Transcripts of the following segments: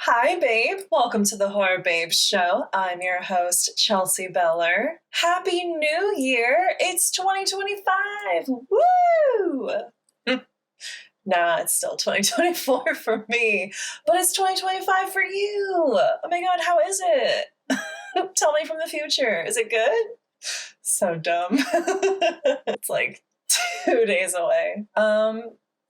Hi, babe. Welcome to the Horror Babe Show. I'm your host, Chelsea Beller. Happy New Year! It's 2025! Woo! Nah, it's still 2024 for me, but it's 2025 for you. Oh my god, how is it? Tell me from the future. Is it good? So dumb. It's like 2 days away.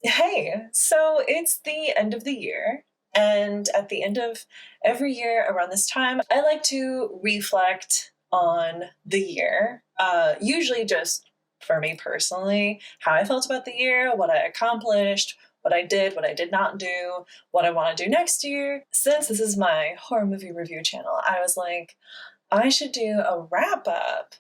Hey, so it's the end of the year. And at the end of every year around this time, I like to reflect on the year, usually just for me personally, how I felt about the year, what I accomplished, what I did not do, what I want to do next year. Since this is my horror movie review channel, I was like, I should do a wrap up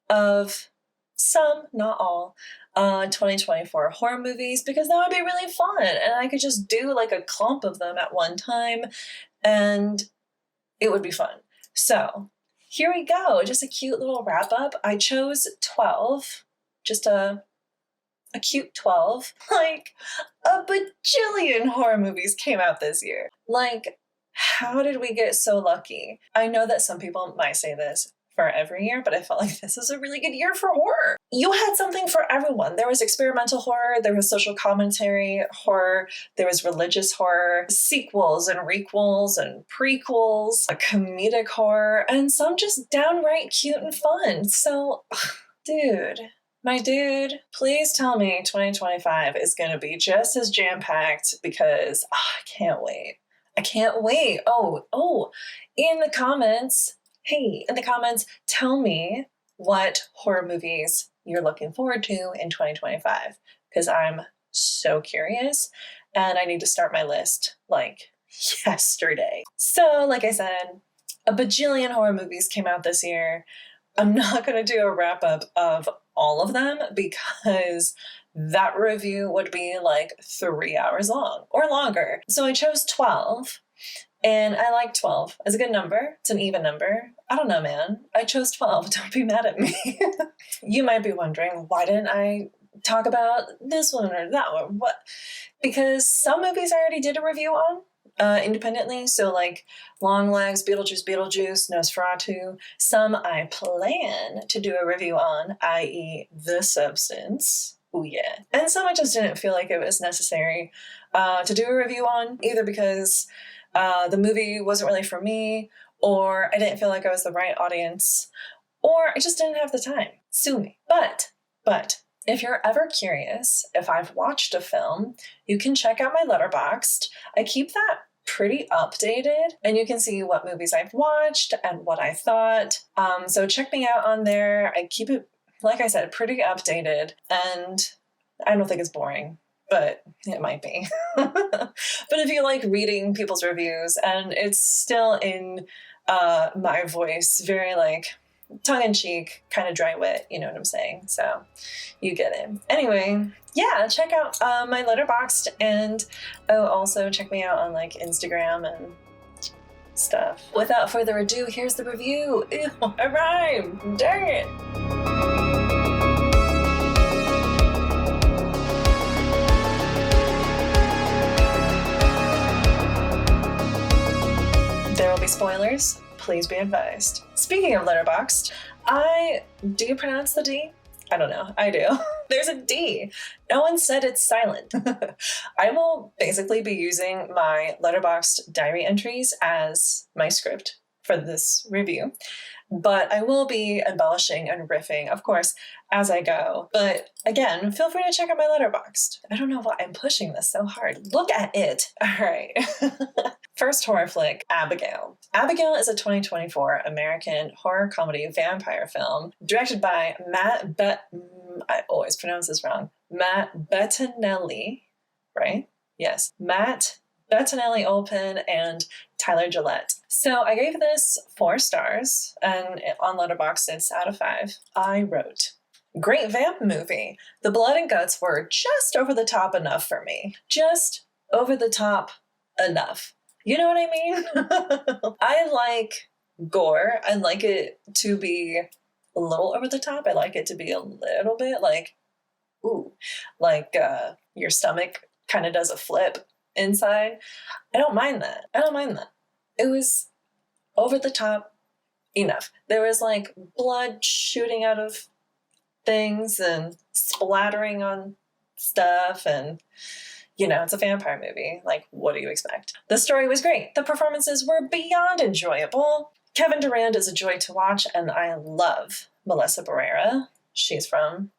of some, not all, 2024 horror movies, because that would be really fun and I could just do like a clump of them at one time and it would be fun. So here we go, just a cute little wrap up. I chose 12, just a cute 12. Like, a bajillion horror movies came out this year. Like, how did we get so lucky? I know that some people might say this for every year, but I felt like this is a really good year for horror. You had something for everyone. There was experimental horror, there was social commentary horror, there was religious horror, sequels and requels and prequels, a comedic horror, and some just downright cute and fun. So, dude, my dude, please tell me 2025 is going to be just as jam-packed because I can't wait. I can't wait. Oh, in the comments, tell me what horror movies you're looking forward to in 2025, because I'm so curious and I need to start my list like yesterday. So, like I said, a bajillion horror movies came out this year. I'm not going to do a wrap up of all of them because that review would be like 3 hours long or longer. So I chose 12. And I like 12. It's a good number. It's an even number. I don't know, man. I chose 12. Don't be mad at me. You might be wondering, why didn't I talk about this one or that one? What? Because some movies I already did a review on independently. So like Longlegs, Beetlejuice, Nosferatu. Some I plan to do a review on, i.e. The Substance. Oh yeah. And some I just didn't feel like it was necessary to do a review on, either because the movie wasn't really for me, or I didn't feel like I was the right audience, or I just didn't have the time. Sue me. But, if you're ever curious if I've watched a film, you can check out my Letterboxd. I keep that pretty updated, and you can see what movies I've watched and what I thought. So check me out on there. I keep it, like I said, pretty updated, and I don't think it's boring. But it might be. But if you like reading people's reviews and it's still in my voice, very like tongue-in-cheek, kind of dry wit, you know what I'm saying? So you get it. Anyway, yeah, check out my Letterboxd, and also check me out on like Instagram and stuff. Without further ado, here's the review. Ew, I rhymed. Dang it. There will be spoilers. Please be advised. Speaking of Letterboxd, do you pronounce the D? I don't know. I do. There's a D. No one said it's silent. I will basically be using my Letterboxd diary entries as my script for this review, but I will be embellishing and riffing, of course, as I go. But again, feel free to check out my Letterboxd. I don't know why I'm pushing this so hard. Look at it. All right. First horror flick, Abigail. Abigail is a 2024 American horror comedy vampire film directed by I always pronounce this wrong. Matt Bettinelli, right? Yes. Matt Bettinelli-Olpin and Tyler Gillette. So I gave this 4 stars, and on Letterboxd it's out of 5. I wrote, great vamp movie. The blood and guts were just over the top enough for me. Just over the top enough. You know what I mean? I like gore. I like it to be a little over the top. I like it to be a little bit like, ooh, like your stomach kind of does a flip inside. I don't mind that. it was over the top enough. There was like blood shooting out of things and splattering on stuff, and you know, it's a vampire movie. Like, what do you expect? The story was great. The performances were beyond enjoyable. Kevin Durand is a joy to watch, and I love Melissa Barrera. She's from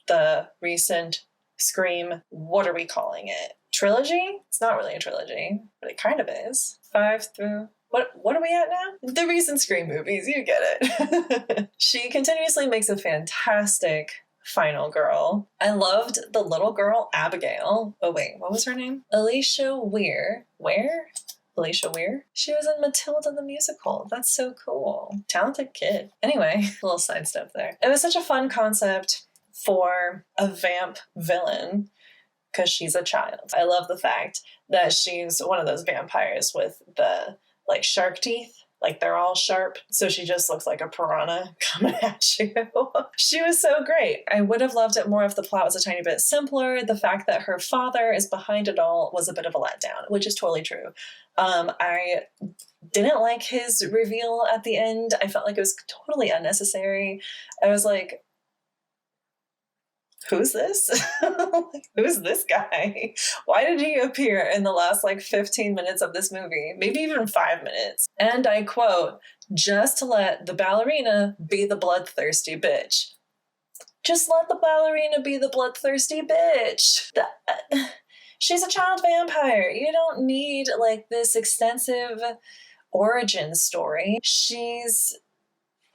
the recent Scream, what are we calling it? Trilogy? It's not really a trilogy, but it kind of is. 5 through... What are we at now? The recent Scream movies, you get it. She continuously makes a fantastic final girl. I loved the little girl, Abigail. Oh wait, what was her name? Alicia Weir. Where? Alicia Weir? She was in Matilda the musical. That's so cool. Talented kid. Anyway, a little side step there. It was such a fun concept for a vamp villain because she's a child. I love the fact that she's one of those vampires with the like shark teeth. Like they're all sharp. So she just looks like a piranha coming at you. She was so great. I would have loved it more if the plot was a tiny bit simpler. The fact that her father is behind it all was a bit of a letdown, which is totally true. I didn't like his reveal at the end. I felt like it was totally unnecessary. I was like, who's this? Who's this guy? Why did he appear in the last like 15 minutes of this movie? Maybe even 5 minutes. And I quote, just to let the ballerina be the bloodthirsty bitch. Just let the ballerina be the bloodthirsty bitch. She's a child vampire. You don't need like this extensive origin story. She's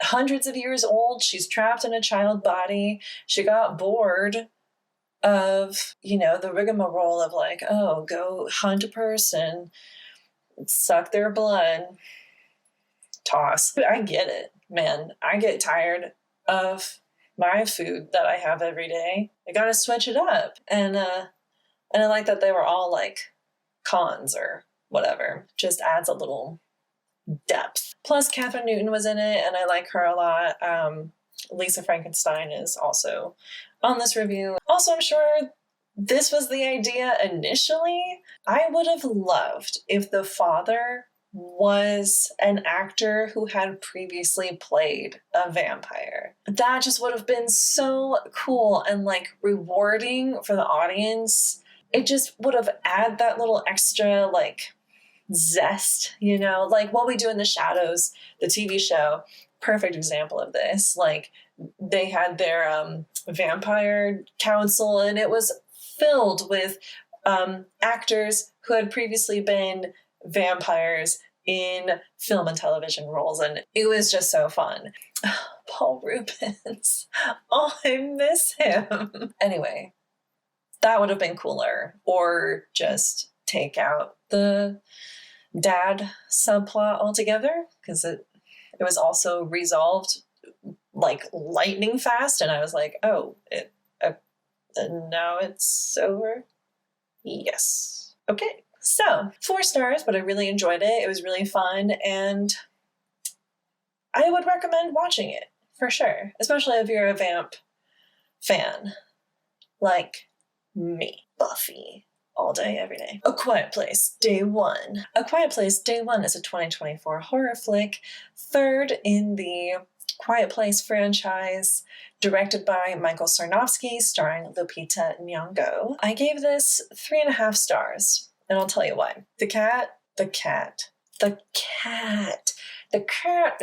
hundreds of years old. She's trapped in a child body. She got bored of, you know, the rigmarole of like, oh, go hunt a person, suck their blood, toss. I get it, man. I get tired of my food that I have every day. I gotta switch it up. And I like that they were all like cons or whatever. Just adds a little depth. Plus, Catherine Newton was in it, and I like her a lot. Lisa Frankenstein is also on this review. Also, I'm sure this was the idea initially. I would have loved if the father was an actor who had previously played a vampire. That just would have been so cool and like rewarding for the audience. It just would have added that little extra like zest, you know, like What We Do in the Shadows, the TV show, perfect example of this. Like they had their vampire council, and it was filled with actors who had previously been vampires in film and television roles, and it was just so fun. Paul Rubens, oh, I miss him. Anyway, that would have been cooler, or just take out the dad subplot altogether, because it was also resolved like lightning fast, and I was like, oh, and now it's over. Yes. Okay. So 4 stars, but I really enjoyed it. It was really fun, and I would recommend watching it for sure, especially if you're a vamp fan like me. Buffy. All day, every day. A Quiet Place, Day 1. A Quiet Place, Day 1 is a 2024 horror flick, third in the Quiet Place franchise, directed by Michael Sarnowski, starring Lupita Nyong'o. I gave this 3.5 stars, and I'll tell you why. The cat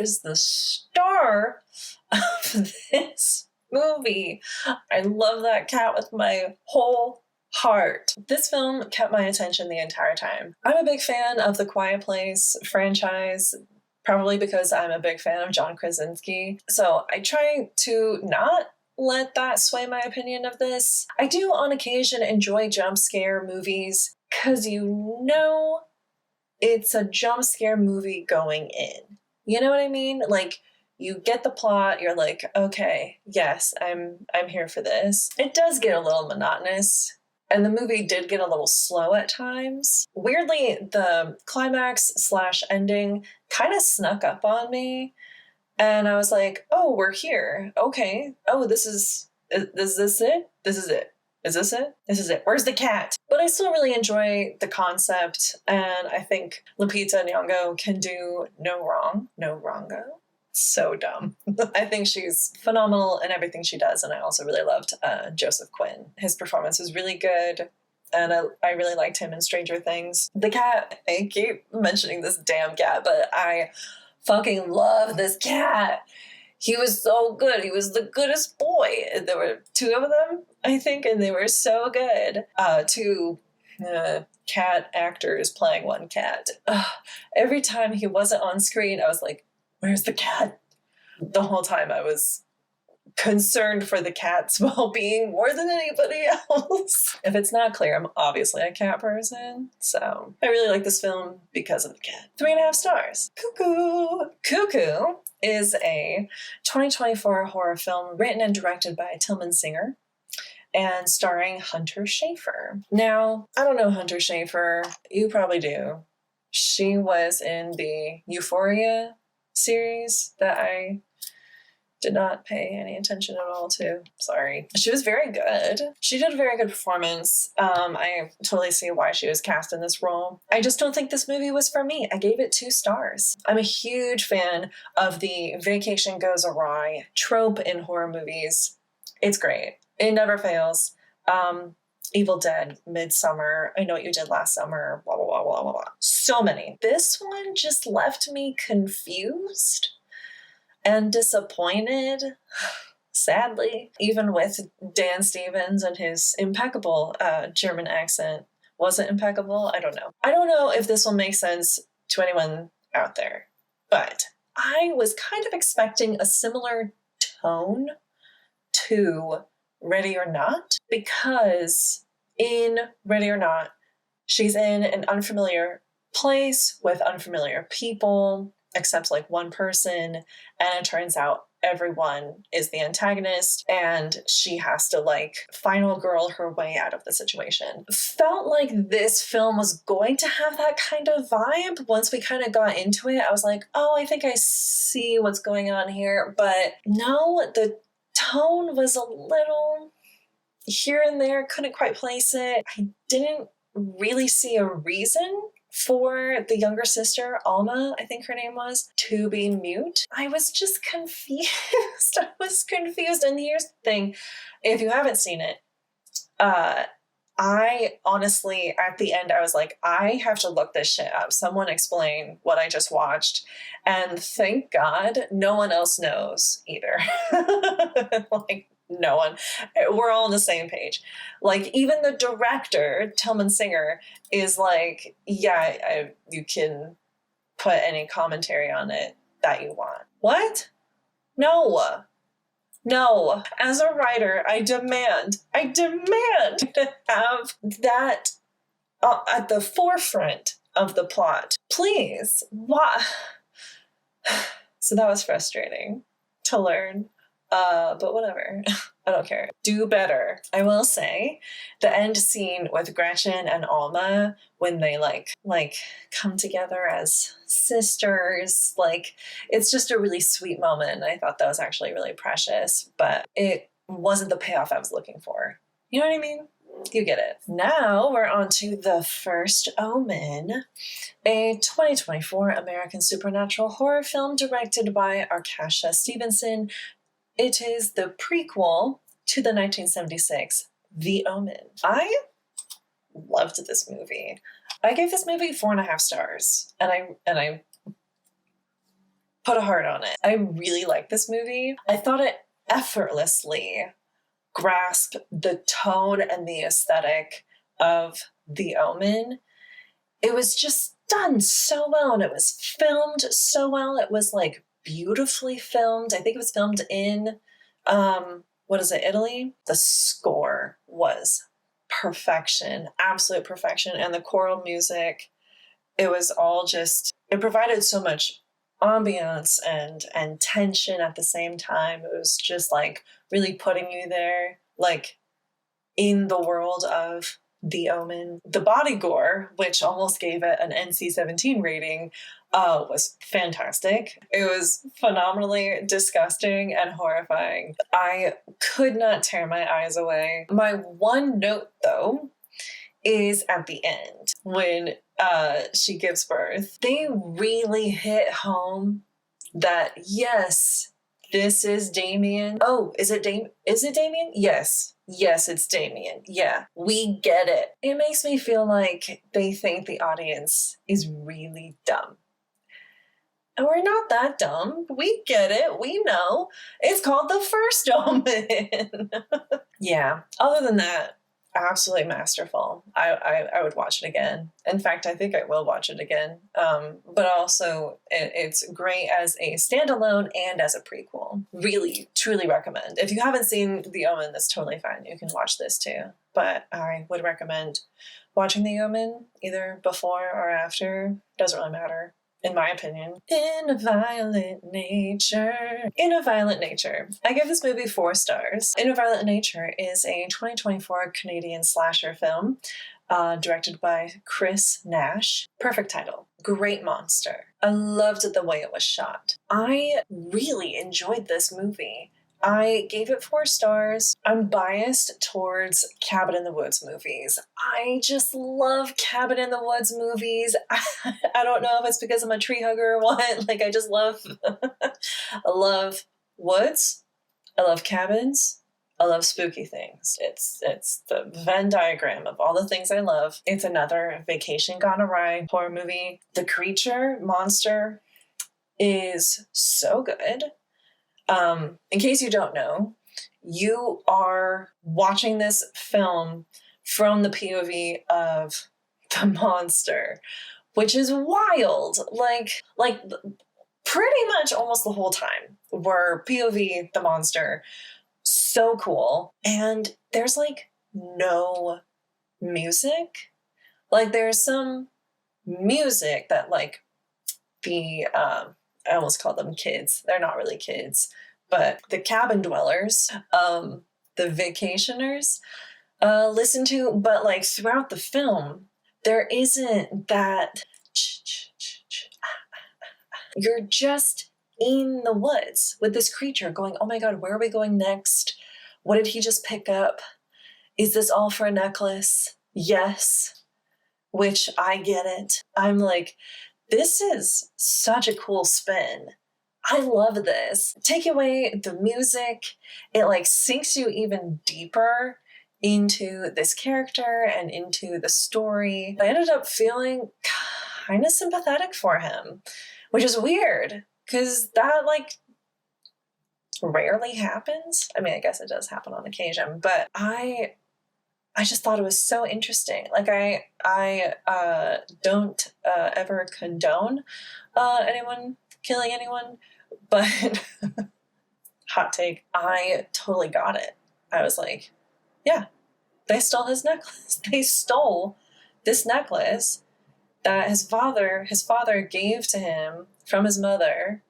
is the star of this movie. I love that cat with my whole heart. This film kept my attention the entire time. I'm a big fan of the Quiet Place franchise, probably because I'm a big fan of John Krasinski. So I try to not let that sway my opinion of this. I do on occasion enjoy jump scare movies because you know it's a jump scare movie going in. You know what I mean? Like, you get the plot, you're like, okay, yes, I'm here for this. It does get a little monotonous. And the movie did get a little slow at times. Weirdly, the climax/ending kind of snuck up on me. And I was like, oh, we're here. Okay. Oh, is this it? This is it? Is this it? This is it? Where's the cat? But I still really enjoy the concept, and I think Lupita Nyong'o can do no wrong. No wrongo. So dumb. I think she's phenomenal in everything she does, and I also really loved Joseph Quinn. His performance was really good, and I really liked him in Stranger Things. The cat, I keep mentioning this damn cat, but I fucking love this cat. He was so good. He was the goodest boy. There were two of them, I think, and they were so good. Two cat actors playing one cat. Every time he wasn't on screen, I was like, where's the cat? The whole time I was concerned for the cat's well-being more than anybody else. If it's not clear, I'm obviously a cat person. So I really like this film because of the cat. 3.5 stars. Cuckoo. Cuckoo is a 2024 horror film written and directed by Tillman Singer and starring Hunter Schafer. Now, I don't know Hunter Schafer. You probably do. She was in the Euphoria series that I did not pay any attention at all to. Sorry. She was very good. She did a very good performance. I totally see why she was cast in this role. I just don't think this movie was for me. I gave it 2 stars. I'm a huge fan of the vacation goes awry trope in horror movies. It's great. It never fails. Evil Dead, Midsummer, I Know What You Did Last Summer, blah, blah, blah, blah, blah, blah. So many. This one just left me confused and disappointed, sadly, even with Dan Stevens and his impeccable German accent. Was it impeccable? I don't know. I don't know if this will make sense to anyone out there, but I was kind of expecting a similar tone to Ready or Not, because in Ready or Not, she's in an unfamiliar place with unfamiliar people, except like one person, and it turns out everyone is the antagonist, and she has to like final girl her way out of the situation. Felt like this film was going to have that kind of vibe. Once we kind of got into it, I was like, oh, I think I see what's going on here. But no, the tone was a little here and there, couldn't quite place it. I didn't really see a reason for the younger sister, Alma, I think her name was, to be mute. I was just confused. And here's the thing, if you haven't seen it, I honestly, at the end, I was like, I have to look this shit up. Someone explain what I just watched. And thank God no one else knows either. Like, no one. We're all on the same page. Like, even the director, Tillman Singer, is like, yeah, you can put any commentary on it that you want. What? No. As a writer, I demand to have that at the forefront of the plot. Please. Why? So that was frustrating to learn. But whatever. I don't care. Do better. I will say the end scene with Gretchen and Alma, when they like come together as sisters, like, it's just a really sweet moment. I thought that was actually really precious, but it wasn't the payoff I was looking for. You know what I mean? You get it. Now we're on to The First Omen, a 2024 American supernatural horror film directed by Arkasha Stevenson. It is the prequel to the 1976 The Omen. I loved this movie. I gave this movie 4.5 stars, and I put a heart on it. I really liked this movie. I thought it effortlessly grasped the tone and the aesthetic of The Omen. It was just done so well, and it was filmed so well. It was like beautifully filmed. I think it was filmed in, Italy? The score was perfection, absolute perfection. And the choral music, it was all just, it provided so much ambiance and tension at the same time. It was just like really putting you there, like in the world of The Omen. The body gore, which almost gave it an NC-17 rating, was fantastic. It was phenomenally disgusting and horrifying. I could not tear my eyes away. My one note, though, is at the end when she gives birth. They really hit home that, yes, this is Damien. Oh, is it Damien? Yes. Yes, it's Damien. Yeah, we get it. It makes me feel like they think the audience is really dumb. And we're not that dumb. We get it. We know. It's called The First Omen. Yeah. Other than that, absolutely masterful. I would watch it again. In fact, I think I will watch it again. But also, it's great as a standalone and as a prequel. Really, truly recommend. If you haven't seen The Omen, that's totally fine. You can watch this too. But I would recommend watching The Omen either before or after. Doesn't really matter, in my opinion. In a Violent Nature. In a Violent Nature. I give this movie 4 stars. In a Violent Nature is a 2024 Canadian slasher film directed by Chris Nash. Perfect title. Great monster. I loved the way it was shot. I really enjoyed this movie. I gave it 4 stars. I'm biased towards Cabin in the Woods movies. I just love Cabin in the Woods movies. I don't know if it's because I'm a tree hugger or what. Like, I just love, I love woods. I love cabins. I love spooky things. It's the Venn diagram of all the things I love. It's another vacation gone awry horror movie. The creature, monster, is so good. In case you don't know, you are watching this film from the POV of the monster, which is wild. Like pretty much almost the whole time we're POV the monster. So cool. And there's like no music. Like there's some music that like the I almost call them kids. They're not really kids, but the cabin dwellers, the vacationers, listen to. But like throughout the film, there isn't that. You're just in the woods with this creature going, oh my God, where are we going next? What did he just pick up? Is this all for a necklace? Yes. Which I get it. I'm like, this is such a cool spin. I love this. Take away the music, it like sinks you even deeper into this character and into the story. I ended up feeling kind of sympathetic for him, which is weird because that like rarely happens. I mean, I guess it does happen on occasion, but I just thought it was so interesting. Like I don't ever condone anyone killing anyone, but hot take, I totally got it. I was like, yeah, they stole his necklace. They stole this necklace that his father gave to him from his mother.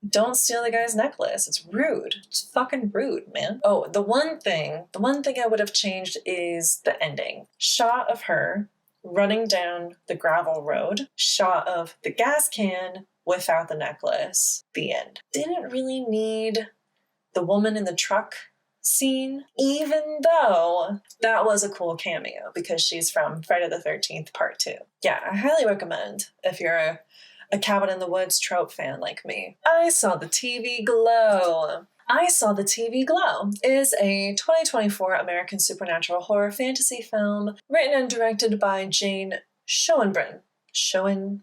Don't steal the guy's necklace. It's rude. It's fucking rude, man. Oh, the one thing I would have changed is the ending. Shot of her running down the gravel road. Shot of the gas can without the necklace. The end. Didn't really need the woman in the truck scene, even though that was a cool cameo because she's from Friday the 13th Part 2. Yeah, I highly recommend if you're a Cabin in the Woods trope fan like me. I Saw the TV Glow. I Saw the TV Glow is a 2024 American supernatural horror fantasy film written and directed by Jane Schoenbrunn. Schoenbrunn.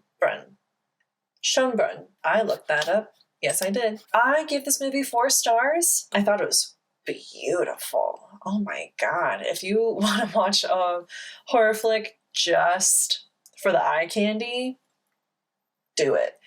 I looked that up. Yes, I did. I gave this movie 4 stars. I thought it was beautiful. Oh my God. If you want to watch a horror flick just for the eye candy, do it.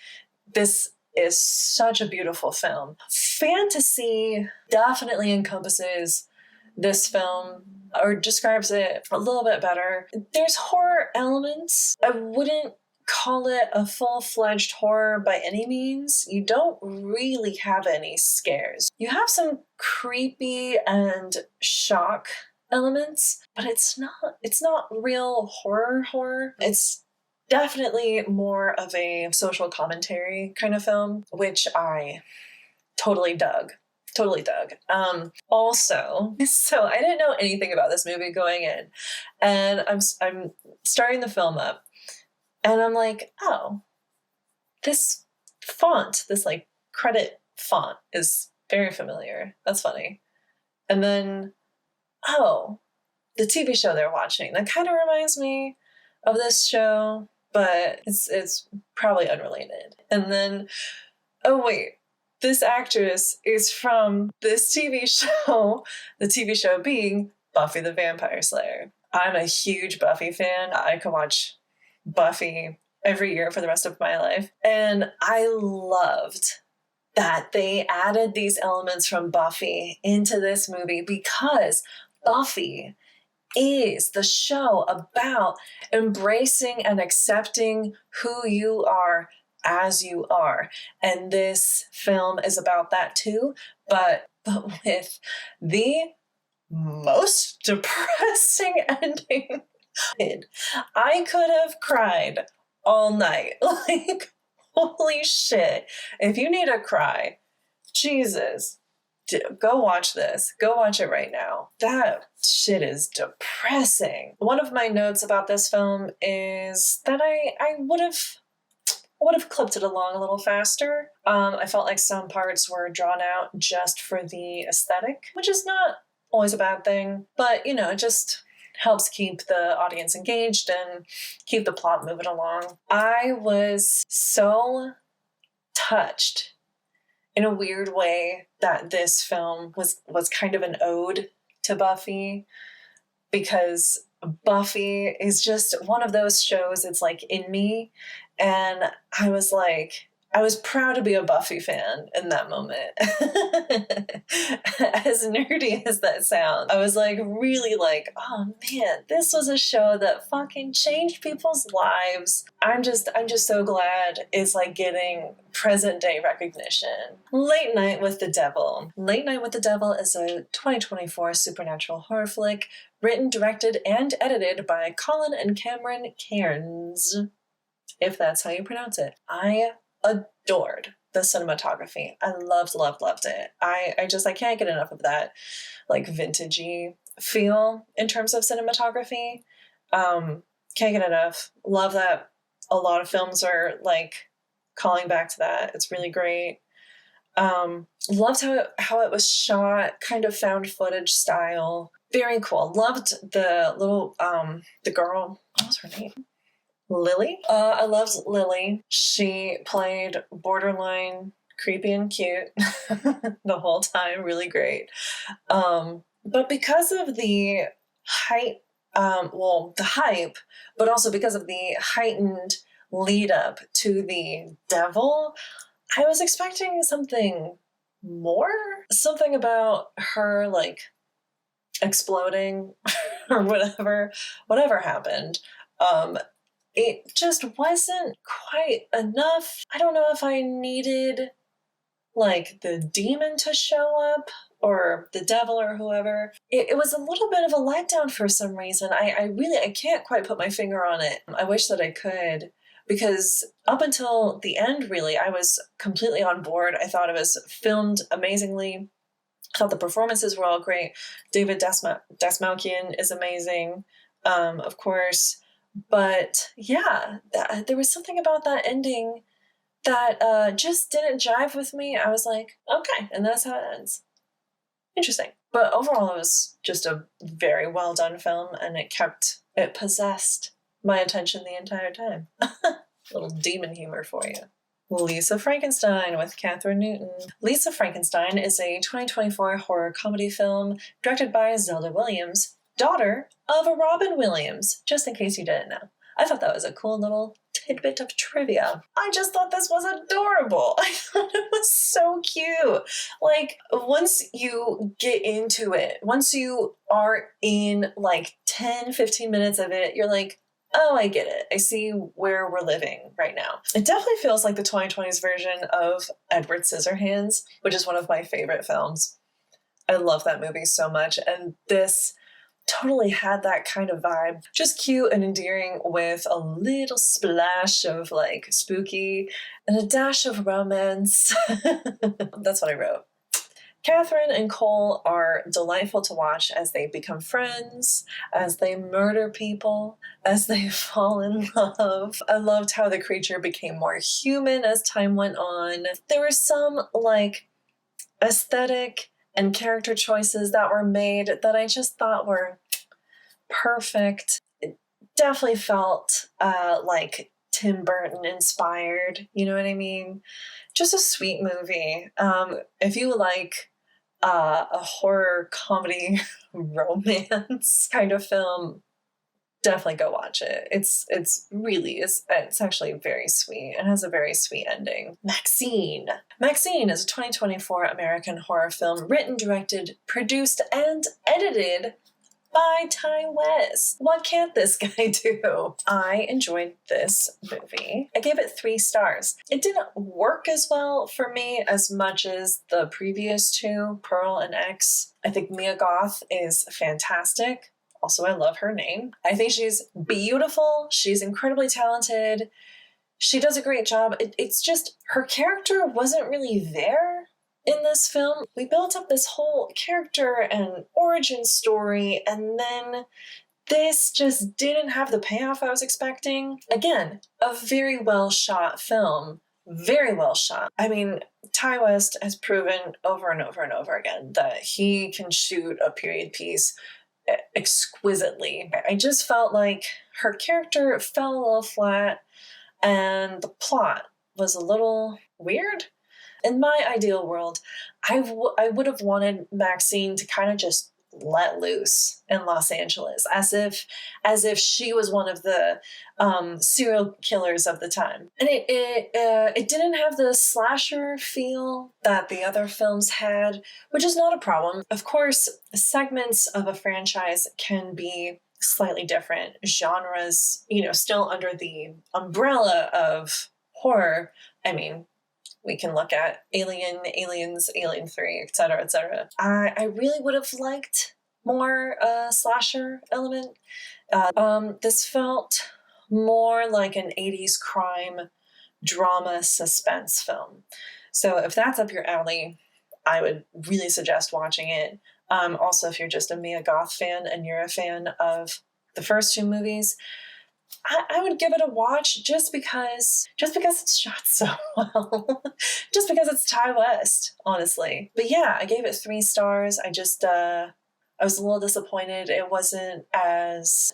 This is such a beautiful film. Fantasy definitely encompasses this film or describes it a little bit better. There's horror elements. I wouldn't call it a full-fledged horror by any means. You don't really have any scares. You have some creepy and shock elements, but it's not real horror. It's definitely more of a social commentary kind of film, which I totally dug. totally dug. Also, so I didn't know anything about this movie going in, and I'm starting the film up, and I'm like, oh, this font, this like credit font is very familiar. That's funny. And then, oh, the TV show they're watching, that kind of reminds me of this show, but it's probably unrelated. And then, oh wait, this actress is from this TV show, the TV show being Buffy the Vampire Slayer. I'm a huge Buffy fan. I could watch Buffy every year for the rest of my life. And I loved that they added these elements from Buffy into this movie because Buffy is the show about embracing and accepting who you are as you are. And this film is about that too, but with the most depressing ending. I could have cried all night. Like, holy shit. If you need a cry, Jesus, go watch this. Go watch it right now. That shit is depressing. One of my notes about this film is that I would have clipped it along a little faster. I felt like some parts were drawn out just for the aesthetic, which is not always a bad thing, but it just helps keep the audience engaged and keep the plot moving along. I was so touched in a weird way that this film was kind of an ode to Buffy, because Buffy is just one of those shows, it's like in me, and I was proud to be a Buffy fan in that moment. As nerdy as that sounds, I was like, really like, oh man, this was a show that fucking changed people's lives. I'm just so glad it's like getting present day recognition. Late Night with the Devil. Late Night with the Devil is a 2024 supernatural horror flick written, directed, and edited by Colin and Cameron Cairns, if that's how you pronounce it. I adored the cinematography. I loved it. I can't get enough of that like vintagey feel in terms of cinematography. Can't get enough. Love that a lot of films are like calling back to that. It's really great. Loved how it was shot, kind of found footage style. Very cool. Loved the little the girl. What was her name? Lily. I loved Lily. She played borderline creepy and cute the whole time. Really great. But because of the hype, the hype, but also because of the heightened lead up to the devil, I was expecting something more. Something about her like exploding or whatever happened. It just wasn't quite enough. I don't know if I needed like the demon to show up or the devil or whoever. It was a little bit of a letdown for some reason. I can't quite put my finger on it. I wish that I could, because up until the end, really, I was completely on board. I thought it was filmed amazingly. I thought the performances were all great. David Dastmalchian is amazing, of course. But yeah, there was something about that ending that just didn't jive with me. I was like, okay, and that's how it ends. Interesting. But overall, it was just a very well done film, and it possessed my attention the entire time. Little demon humor for you. Lisa Frankenstein with Kathryn Newton. Lisa Frankenstein is a 2024 horror comedy film directed by Zelda Williams, daughter of Robin Williams, just in case you didn't know. I thought that was a cool little tidbit of trivia. I just thought this was adorable. I thought it was so cute. Like, once you get into it, once you are in like 10, 15 minutes of it, you're like, oh, I get it. I see where we're living right now. It definitely feels like the 2020s version of Edward Scissorhands, which is one of my favorite films. I love that movie so much, and this totally had that kind of vibe. Just cute and endearing with a little splash of like spooky and a dash of romance. That's what I wrote. Catherine and Cole are delightful to watch as they become friends, as they murder people, as they fall in love. I loved how the creature became more human as time went on. There were some, like, aesthetic and character choices that were made that I just thought were perfect. It definitely felt like Tim Burton inspired, you know what I mean? Just a sweet movie. If you like a horror comedy romance kind of film, definitely go watch it. It's actually very sweet and has a very sweet ending. Maxxxine. Maxxxine is a 2024 American horror film written, directed, produced, and edited by Ty West. What can't this guy do? I enjoyed this movie. I gave it 3 stars. It didn't work as well for me as much as the previous 2, Pearl and X. I think Mia Goth is fantastic. Also, I love her name. I think she's beautiful. She's incredibly talented. She does a great job. It's just her character wasn't really there in this film. We built up this whole character and origin story, and then this just didn't have the payoff I was expecting. Again, a very well shot film. Very well shot. I mean, Ty West has proven over and over and over again that he can shoot a period piece exquisitely. I just felt like her character fell a little flat and the plot was a little weird. In my ideal world, I would have wanted Maxxxine to kind of just let loose in Los Angeles, as if she was one of the serial killers of the time. And it didn't have the slasher feel that the other films had, which is not a problem. Of course, segments of a franchise can be slightly different genres, still under the umbrella of horror. I mean, we can look at Alien, Aliens, Alien 3, etc., etc. I really would have liked more slasher element. This felt more like an 80s crime drama suspense film. So if that's up your alley, I would really suggest watching it. Also, if you're just a Mia Goth fan and you're a fan of the first 2 movies, I would give it a watch just because it's shot so well. Just because it's Ty West, honestly. But yeah, I gave it 3 stars. I was a little disappointed. It wasn't as,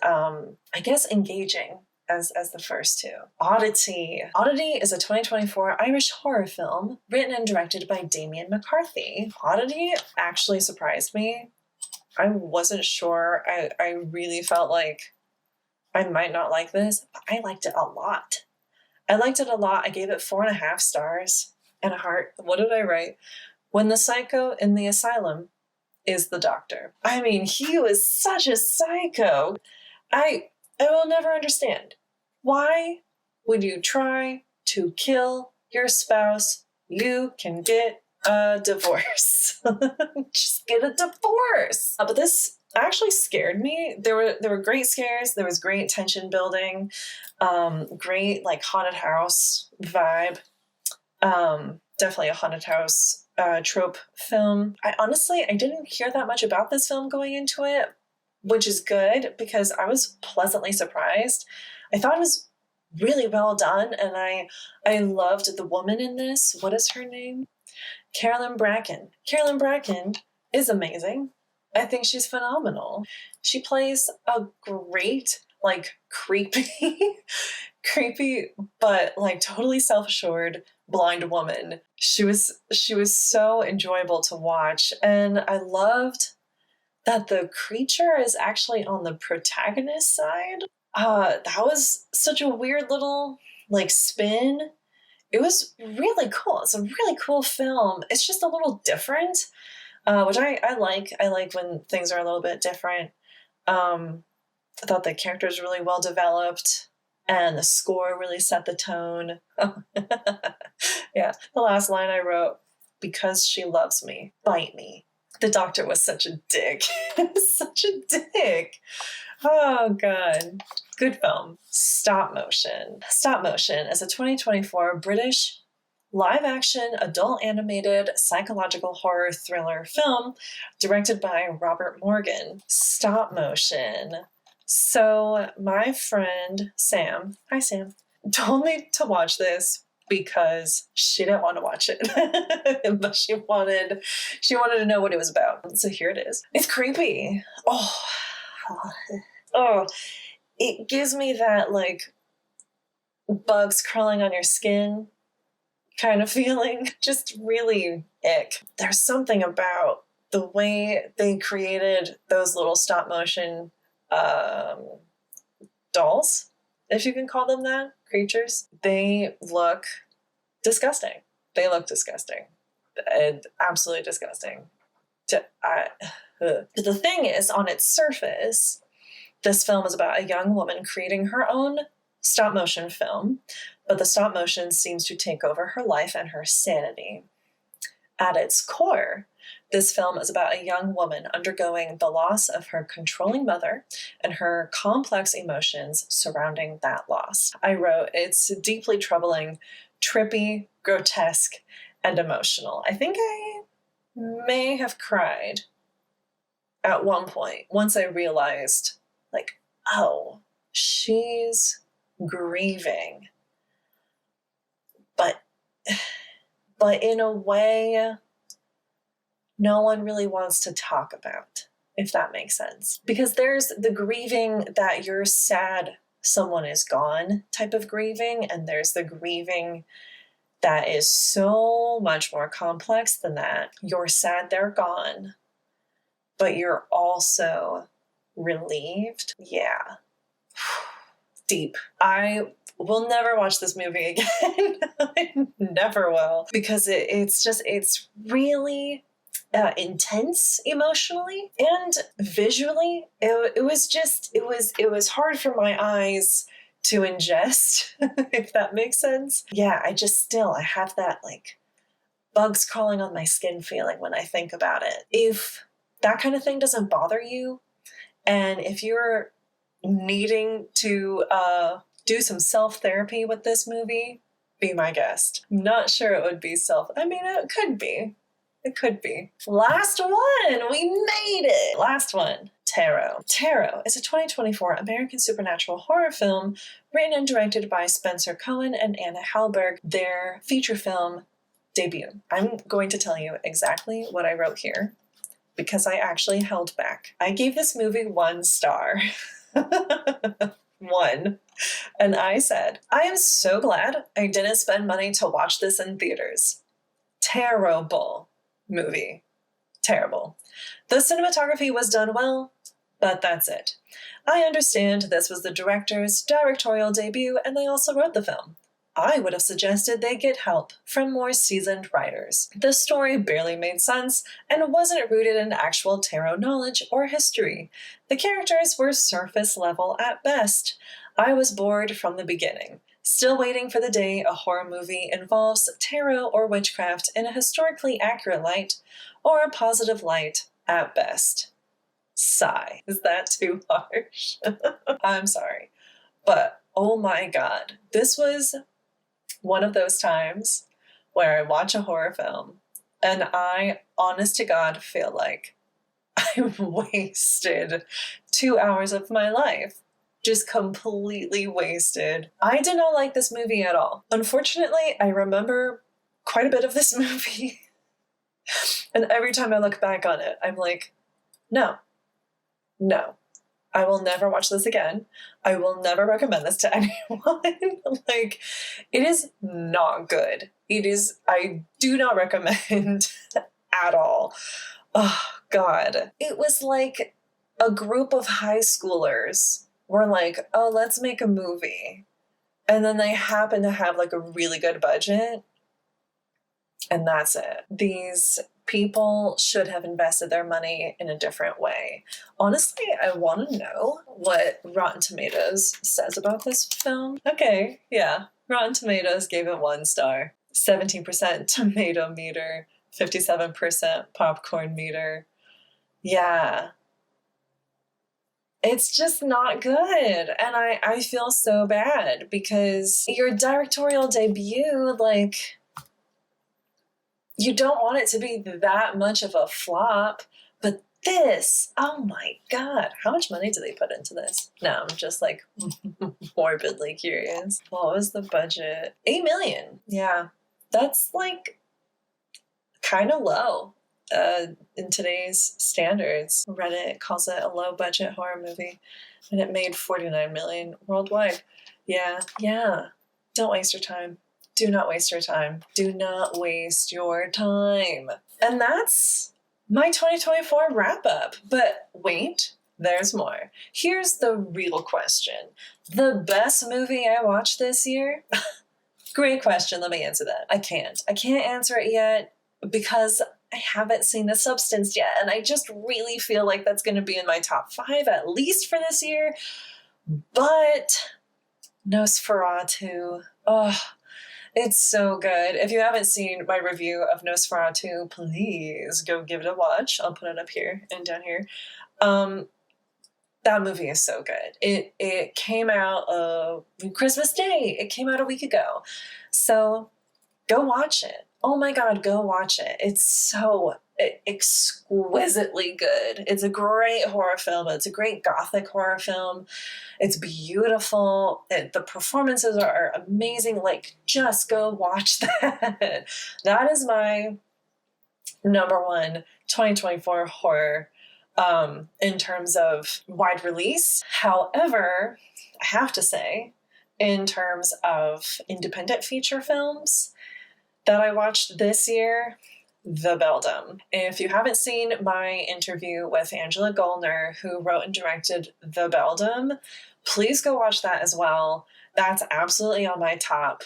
engaging as the first 2. Oddity. Oddity is a 2024 Irish horror film written and directed by Damien McCarthy. Oddity actually surprised me. I wasn't sure. I really felt like I might not like this, but I liked it a lot. I gave it 4.5 stars and a heart. What did I write? When the psycho in the asylum is the doctor. I mean, he was such a psycho. I will never understand. Why would you try to kill your spouse? You can get a divorce. Just get a divorce. But this actually scared me. There were great scares. There was great tension building. Great like haunted house vibe. Definitely a haunted house trope film. I didn't hear that much about this film going into it, which is good because I was pleasantly surprised. I thought it was really well done, and I loved the woman in this. What is her name? Carolyn Bracken. Carolyn Bracken is amazing. I think she's phenomenal. She plays a great, like, creepy, but like totally self-assured blind woman. She was so enjoyable to watch, and I loved that the creature is actually on the protagonist's side. That was such a weird little like spin. It was really cool. It's a really cool film. It's just a little different, which I like. I like when things are a little bit different. I thought the characters really well developed, and the score really set the tone. Yeah, the last line I wrote, because she loves me, bite me. The doctor was such a dick. Such a dick. Oh, God. Good film. Stopmotion. Stopmotion is a 2024 British live-action, adult animated, psychological horror thriller film directed by Robert Morgan. Stop motion. So my friend Sam, hi Sam, told me to watch this because she didn't want to watch it, but she wanted to know what it was about. So here it is. It's creepy. Oh, it gives me that like bugs crawling on your skin kind of feeling. Just really ick. There's something about the way they created those little stop motion dolls, if you can call them that, creatures. They look disgusting. And absolutely disgusting. But the thing is, on its surface, this film is about a young woman creating her own stop motion film, but the stop motion seems to take over her life and her sanity. At its core, this film is about a young woman undergoing the loss of her controlling mother and her complex emotions surrounding that loss. I wrote, it's deeply troubling, trippy, grotesque, and emotional. I think I may have cried at one point once I realized, like, oh, she's grieving. But in a way no one really wants to talk about, if that makes sense. Because there's the grieving that you're sad someone is gone type of grieving, and there's the grieving that is so much more complex than that. You're sad they're gone, but you're also relieved. Yeah. Deep. I will never watch this movie again. I never will. Because it's really intense emotionally and visually. It was hard for my eyes to ingest, if that makes sense. Yeah, I have that like bugs crawling on my skin feeling when I think about it. If that kind of thing doesn't bother you, and if you're needing to do some self-therapy with this movie, be my guest. I'm not sure it would be it could be. It could be. Last one! We made it! Last one. Tarot. Tarot is a 2024 American supernatural horror film written and directed by Spencer Cohen and Anna Hallberg, their feature film debut. I'm going to tell you exactly what I wrote here because I actually held back. I gave this movie 1 star. 1. And I said, I am so glad I didn't spend money to watch this in theaters. Terrible movie. Terrible. The cinematography was done well, but that's it. I understand this was the director's directorial debut and they also wrote the film. I would have suggested they get help from more seasoned writers. The story barely made sense and wasn't rooted in actual tarot knowledge or history. The characters were surface level at best. I was bored from the beginning. Still waiting for the day a horror movie involves tarot or witchcraft in a historically accurate light or a positive light at best. Sigh. Is that too harsh? I'm sorry. But oh my god, this was one of those times where I watch a horror film and I, honest to God, feel like I wasted 2 hours of my life. Just completely wasted. I did not like this movie at all. Unfortunately, I remember quite a bit of this movie. And every time I look back on it, I'm like, no, I will never watch this again. I will never recommend this to anyone. Like, it is not good. I do not recommend at all. Oh, God. It was like a group of high schoolers were like, oh, let's make a movie. And then they happen to have like a really good budget. And that's it. These people should have invested their money in a different way. Honestly, I want to know what Rotten Tomatoes says about this film. Okay, yeah. Rotten Tomatoes gave it 1 star. 17% tomato meter, 57% popcorn meter. Yeah. It's just not good. And I feel so bad because your directorial debut, like, you don't want it to be that much of a flop, but this, oh my God, how much money do they put into this? No, I'm just like morbidly curious. What was the budget? 8 million. Yeah, that's like kind of low in today's standards. Reddit calls it a low budget horror movie, and it made 49 million worldwide. Yeah. Don't waste your time. Do not waste your time. Do not waste your time. And that's my 2024 wrap up. But wait, there's more. Here's the real question. The best movie I watched this year? Great question. Let me answer that. I can't answer it yet because I haven't seen The Substance yet. And I just really feel like that's going to be in my top 5 at least for this year. But Nosferatu, oh, it's so good. If you haven't seen my review of Nosferatu, please go give it a watch. I'll put it up here and down here. That movie is so good. It came out Christmas Day. It came out a week ago. So go watch it. Oh my God, go watch it. It's so exquisitely good. It's a great horror film. It's a great gothic horror film. It's beautiful. The performances are amazing. Like, just go watch that. That is my number one 2024 horror in terms of wide release. However, I have to say, in terms of independent feature films that I watched this year, The Beldam. If you haven't seen my interview with Angela Goldner, who wrote and directed The Beldam, please go watch that as well. That's absolutely on my top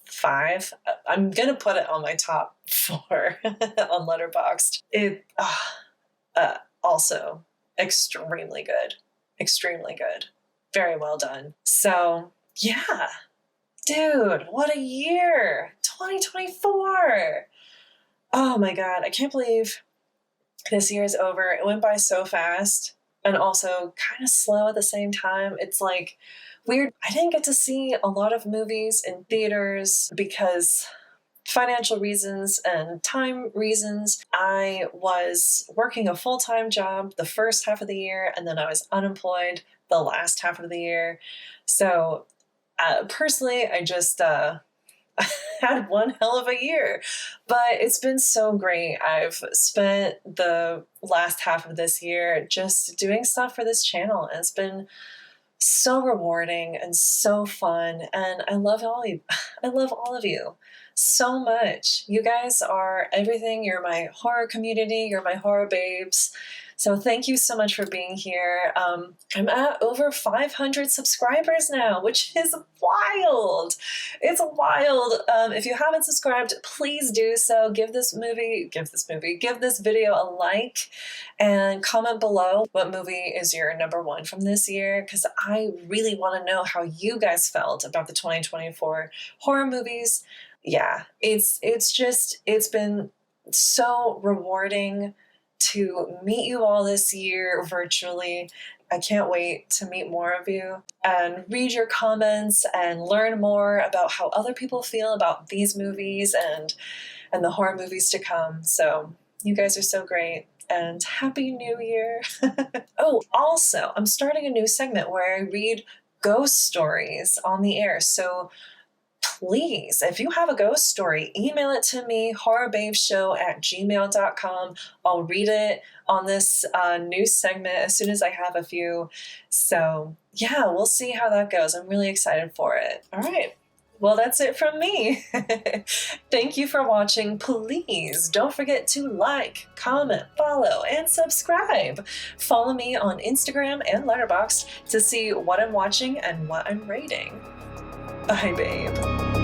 5. I'm going to put it on my top 4 on Letterboxd. It also extremely good. Extremely good. Very well done. So, yeah. Dude, what a year! 2024! Oh my God, I can't believe this year is over. It went by so fast and also kind of slow at the same time. It's like weird. I didn't get to see a lot of movies in theaters because financial reasons and time reasons. I was working a full-time job the first half of the year, and then I was unemployed the last half of the year. So personally, I just had one hell of a year, but it's been so great. I've spent the last half of this year just doing stuff for this channel, and it's been so rewarding and so fun. And I love all of you so much. You guys are everything. You're my horror community. You're my horror babes. So thank you so much for being here. I'm at over 500 subscribers now, which is wild. It's wild. If you haven't subscribed, please do so. Give this video a like and comment below what movie is your number 1 from this year, because I really want to know how you guys felt about the 2024 horror movies. Yeah, it's been so rewarding to meet you all this year virtually. I can't wait to meet more of you and read your comments and learn more about how other people feel about these movies and the horror movies to come. So you guys are so great, and Happy New Year. Oh, also, I'm starting a new segment where I read ghost stories on the air. So please, if you have a ghost story, email it to me, horrorbabeshow@gmail.com. I'll read it on this new segment as soon as I have a few. So yeah, we'll see how that goes. I'm really excited for it. All right. Well, that's it from me. Thank you for watching. Please don't forget to like, comment, follow, and subscribe. Follow me on Instagram and Letterboxd to see what I'm watching and what I'm rating. Bye, babe.